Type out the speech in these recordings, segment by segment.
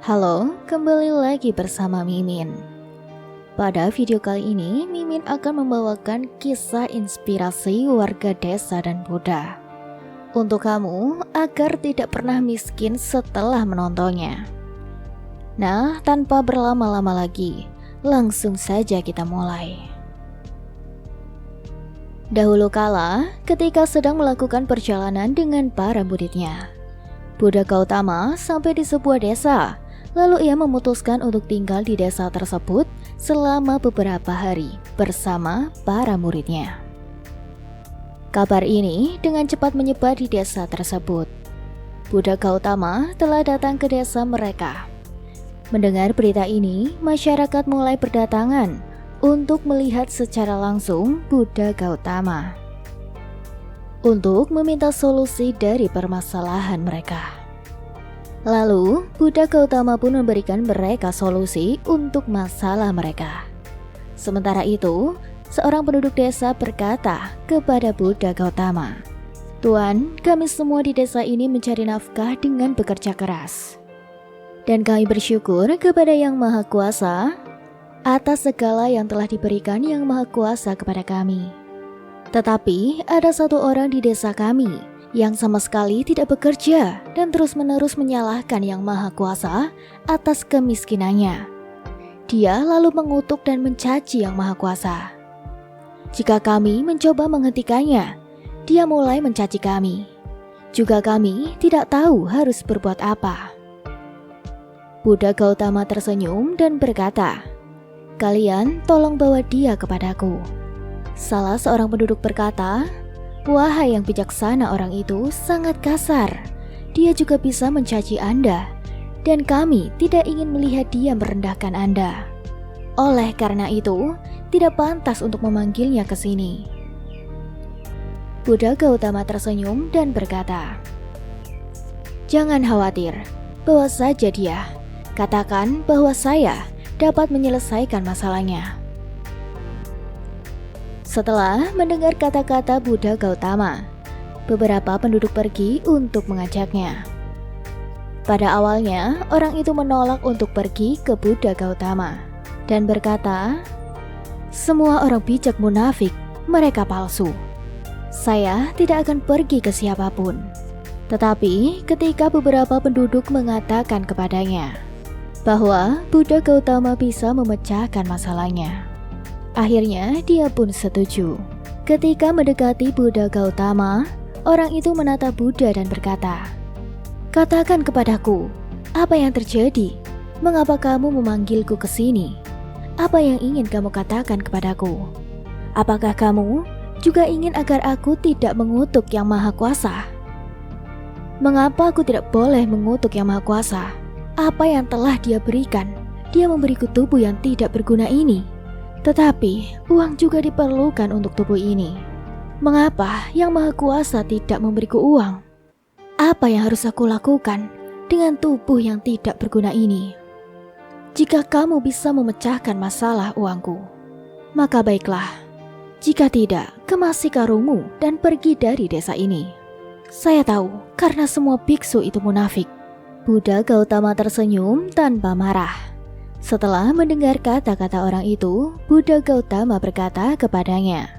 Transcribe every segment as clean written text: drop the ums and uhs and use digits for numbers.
Halo, kembali lagi bersama Mimin. Pada video kali ini, Mimin akan membawakan kisah inspirasi warga desa dan Buddha untuk kamu agar tidak pernah miskin setelah menontonnya. Nah, tanpa berlama-lama lagi, langsung saja kita mulai. Dahulu kala, ketika sedang melakukan perjalanan dengan para muridnya, Buddha Gautama sampai di sebuah desa. Lalu ia memutuskan untuk tinggal di desa tersebut selama beberapa hari bersama para muridnya. Kabar ini dengan cepat menyebar di desa tersebut. Buddha Gautama telah datang ke desa mereka. Mendengar berita ini, masyarakat mulai berdatangan untuk melihat secara langsung Buddha Gautama untuk meminta solusi dari permasalahan mereka. Lalu, Buddha Gautama pun memberikan mereka solusi untuk masalah mereka. Sementara itu, seorang penduduk desa berkata kepada Buddha Gautama, "Tuan, kami semua di desa ini mencari nafkah dengan bekerja keras. Dan kami bersyukur kepada Yang Maha Kuasa atas segala yang telah diberikan Yang Maha Kuasa kepada kami. Tetapi ada satu orang di desa kami yang sama sekali tidak bekerja dan terus-menerus menyalahkan Yang Maha Kuasa atas kemiskinannya. Dia lalu mengutuk dan mencaci Yang Maha Kuasa. Jika kami mencoba menghentikannya, dia mulai mencaci kami. Juga kami tidak tahu harus berbuat apa." Buddha Gautama tersenyum dan berkata, "Kalian tolong bawa dia kepadaku." Salah seorang penduduk berkata, "Wahai yang bijaksana, orang itu sangat kasar. Dia juga bisa mencaci Anda, dan kami tidak ingin melihat dia merendahkan Anda. Oleh karena itu, tidak pantas untuk memanggilnya ke sini." Buddha Gautama tersenyum dan berkata, "Jangan khawatir, bawa saja dia. Katakan bahwa saya dapat menyelesaikan masalahnya." Setelah mendengar kata-kata Buddha Gautama, beberapa penduduk pergi untuk mengajaknya. Pada awalnya, orang itu menolak untuk pergi ke Buddha Gautama dan berkata, "Semua orang bijak munafik, mereka palsu. Saya tidak akan pergi ke siapapun." Tetapi ketika beberapa penduduk mengatakan kepadanya bahwa Buddha Gautama bisa memecahkan masalahnya, akhirnya dia pun setuju. Ketika mendekati Buddha Gautama, orang itu menatap Buddha dan berkata, "Katakan kepadaku, apa yang terjadi? Mengapa kamu memanggilku ke sini? Apa yang ingin kamu katakan kepadaku? Apakah kamu juga ingin agar aku tidak mengutuk Yang Maha Kuasa? Mengapa aku tidak boleh mengutuk Yang Maha Kuasa? Apa yang telah Dia berikan? Dia memberiku tubuh yang tidak berguna ini. Tetapi uang juga diperlukan untuk tubuh ini. Mengapa Yang Maha Kuasa tidak memberiku uang? Apa yang harus aku lakukan dengan tubuh yang tidak berguna ini? Jika kamu bisa memecahkan masalah uangku, maka baiklah. Jika tidak, kemasi karungmu dan pergi dari desa ini. Saya tahu karena semua biksu itu munafik." Buddha Gautama tersenyum tanpa marah. Setelah mendengar kata-kata orang itu, Buddha Gautama berkata kepadanya,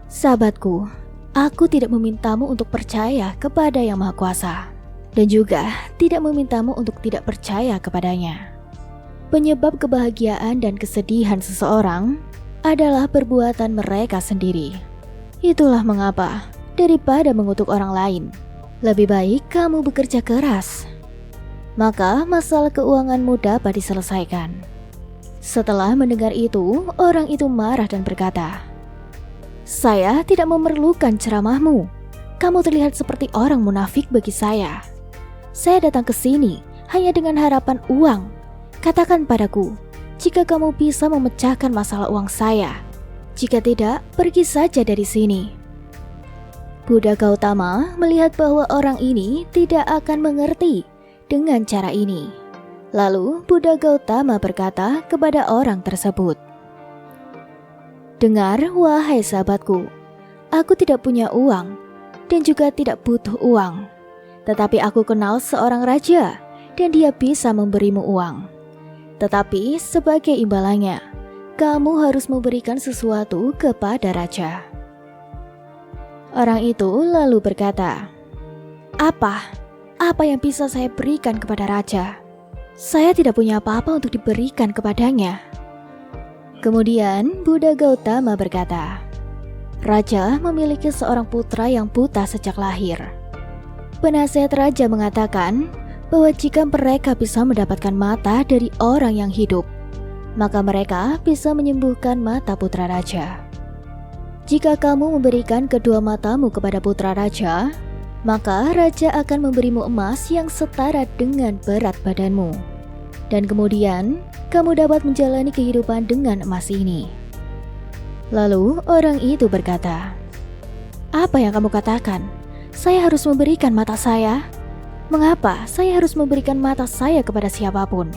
"Sahabatku, aku tidak memintamu untuk percaya kepada Yang Maha Kuasa, dan juga tidak memintamu untuk tidak percaya kepadanya. Penyebab kebahagiaan dan kesedihan seseorang adalah perbuatan mereka sendiri. Itulah mengapa, daripada mengutuk orang lain, lebih baik kamu bekerja keras. Maka masalah keuanganmu dapat diselesaikan." Setelah mendengar itu, orang itu marah dan berkata, "Saya tidak memerlukan ceramahmu. Kamu terlihat seperti orang munafik bagi saya. Saya datang ke sini hanya dengan harapan uang. Katakan padaku, jika kamu bisa memecahkan masalah uang saya. Jika tidak, pergi saja dari sini." Buddha Gautama melihat bahwa orang ini tidak akan mengerti dengan cara ini. Lalu Buddha Gautama berkata kepada orang tersebut, "Dengar, wahai sahabatku, aku tidak punya uang dan juga tidak butuh uang. Tetapi aku kenal seorang raja dan dia bisa memberimu uang. Tetapi sebagai imbalannya, kamu harus memberikan sesuatu kepada raja." Orang itu lalu berkata, Apa yang bisa saya berikan kepada raja? Saya tidak punya apa-apa untuk diberikan kepadanya." Kemudian Buddha Gautama berkata, "Raja memiliki seorang putra yang buta sejak lahir. Penasihat raja mengatakan bahwa jika mereka bisa mendapatkan mata dari orang yang hidup, maka mereka bisa menyembuhkan mata putra raja. Jika kamu memberikan kedua matamu kepada putra raja, maka raja akan memberimu emas yang setara dengan berat badanmu. Dan kemudian, kamu dapat menjalani kehidupan dengan emas ini." Lalu orang itu berkata, "Apa yang kamu katakan? Saya harus memberikan mata saya? Mengapa saya harus memberikan mata saya kepada siapapun?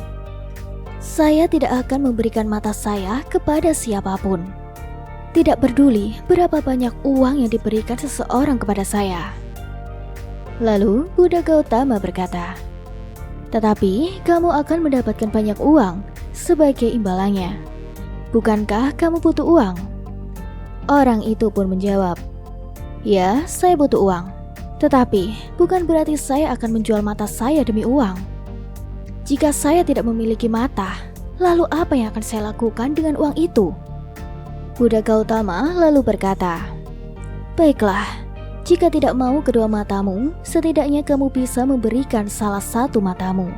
Saya tidak akan memberikan mata saya kepada siapapun. Tidak peduli berapa banyak uang yang diberikan seseorang kepada saya." Lalu Buddha Gautama berkata, "Tetapi kamu akan mendapatkan banyak uang sebagai imbalannya. Bukankah kamu butuh uang?" Orang itu pun menjawab, "Ya, saya butuh uang. Tetapi bukan berarti saya akan menjual mata saya demi uang. Jika saya tidak memiliki mata, lalu apa yang akan saya lakukan dengan uang itu?" Buddha Gautama lalu berkata, "Baiklah, jika tidak mau kedua matamu, setidaknya kamu bisa memberikan salah satu matamu.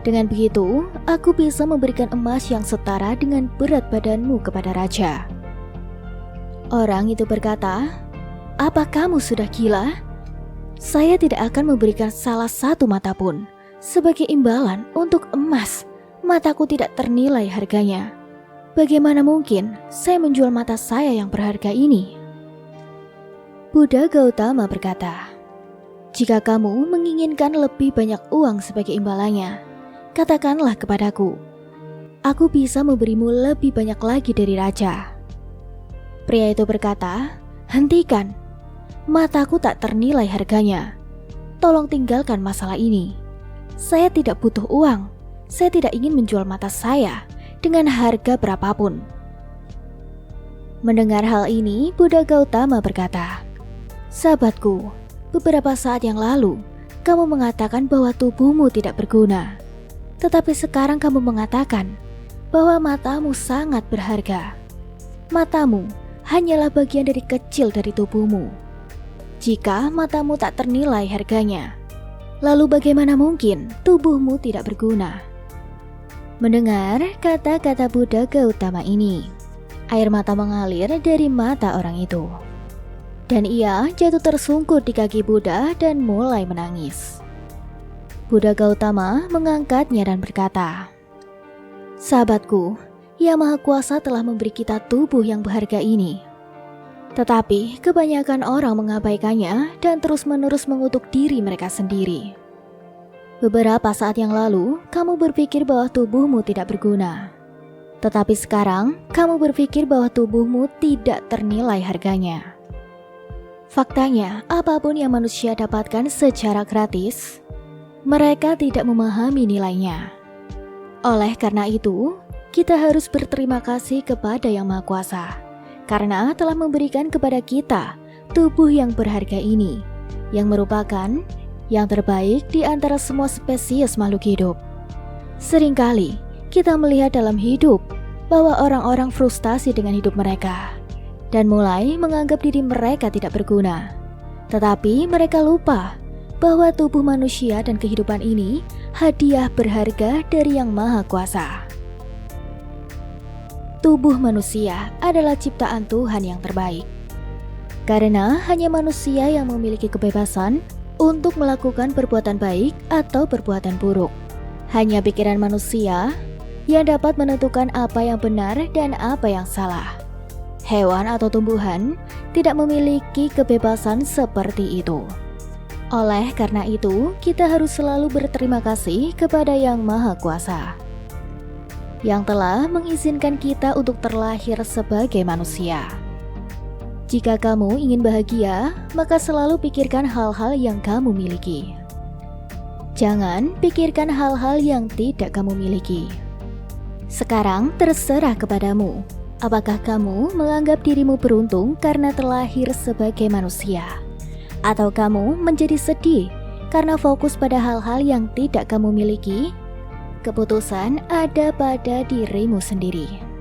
Dengan begitu, aku bisa memberikan emas yang setara dengan berat badanmu kepada raja." Orang itu berkata, "Apa kamu sudah gila? Saya tidak akan memberikan salah satu mata pun sebagai imbalan untuk emas. Mataku tidak ternilai harganya. Bagaimana mungkin saya menjual mata saya yang berharga ini?" Buddha Gautama berkata, "Jika kamu menginginkan lebih banyak uang sebagai imbalannya, katakanlah kepadaku. Aku bisa memberimu lebih banyak lagi dari raja." Pria itu berkata, "Hentikan. Mataku tak ternilai harganya. Tolong tinggalkan masalah ini. Saya tidak butuh uang. Saya tidak ingin menjual mata saya dengan harga berapapun." Mendengar hal ini, Buddha Gautama berkata, "Sahabatku, beberapa saat yang lalu, kamu mengatakan bahwa tubuhmu tidak berguna. Tetapi sekarang kamu mengatakan bahwa matamu sangat berharga. Matamu hanyalah bagian dari kecil dari tubuhmu. Jika matamu tak ternilai harganya, lalu bagaimana mungkin tubuhmu tidak berguna?" Mendengar kata-kata Buddha Gautama ini, air mata mengalir dari mata orang itu. Dan ia jatuh tersungkur di kaki Buddha dan mulai menangis. Buddha Gautama mengangkatnya dan berkata, "Sahabatku, Yang Maha Kuasa telah memberi kita tubuh yang berharga ini. Tetapi kebanyakan orang mengabaikannya dan terus-menerus mengutuk diri mereka sendiri. Beberapa saat yang lalu, kamu berpikir bahwa tubuhmu tidak berguna. Tetapi sekarang, kamu berpikir bahwa tubuhmu tidak ternilai harganya. Faktanya, apapun yang manusia dapatkan secara gratis, mereka tidak memahami nilainya. Oleh karena itu, kita harus berterima kasih kepada Yang Maha Kuasa, karena telah memberikan kepada kita tubuh yang berharga ini, yang merupakan yang terbaik di antara semua spesies makhluk hidup. Seringkali, kita melihat dalam hidup bahwa orang-orang frustasi dengan hidup mereka, dan mulai menganggap diri mereka tidak berguna. Tetapi mereka lupa bahwa tubuh manusia dan kehidupan ini hadiah berharga dari Yang Maha Kuasa. Tubuh manusia adalah ciptaan Tuhan yang terbaik. Karena hanya manusia yang memiliki kebebasan untuk melakukan perbuatan baik atau perbuatan buruk. Hanya pikiran manusia yang dapat menentukan apa yang benar dan apa yang salah. Hewan atau tumbuhan tidak memiliki kebebasan seperti itu. Oleh karena itu, kita harus selalu berterima kasih kepada Yang Maha Kuasa, yang telah mengizinkan kita untuk terlahir sebagai manusia. Jika kamu ingin bahagia, maka selalu pikirkan hal-hal yang kamu miliki. Jangan pikirkan hal-hal yang tidak kamu miliki. Sekarang terserah kepadamu. Apakah kamu menganggap dirimu beruntung karena terlahir sebagai manusia? Atau kamu menjadi sedih karena fokus pada hal-hal yang tidak kamu miliki? Keputusan ada pada dirimu sendiri.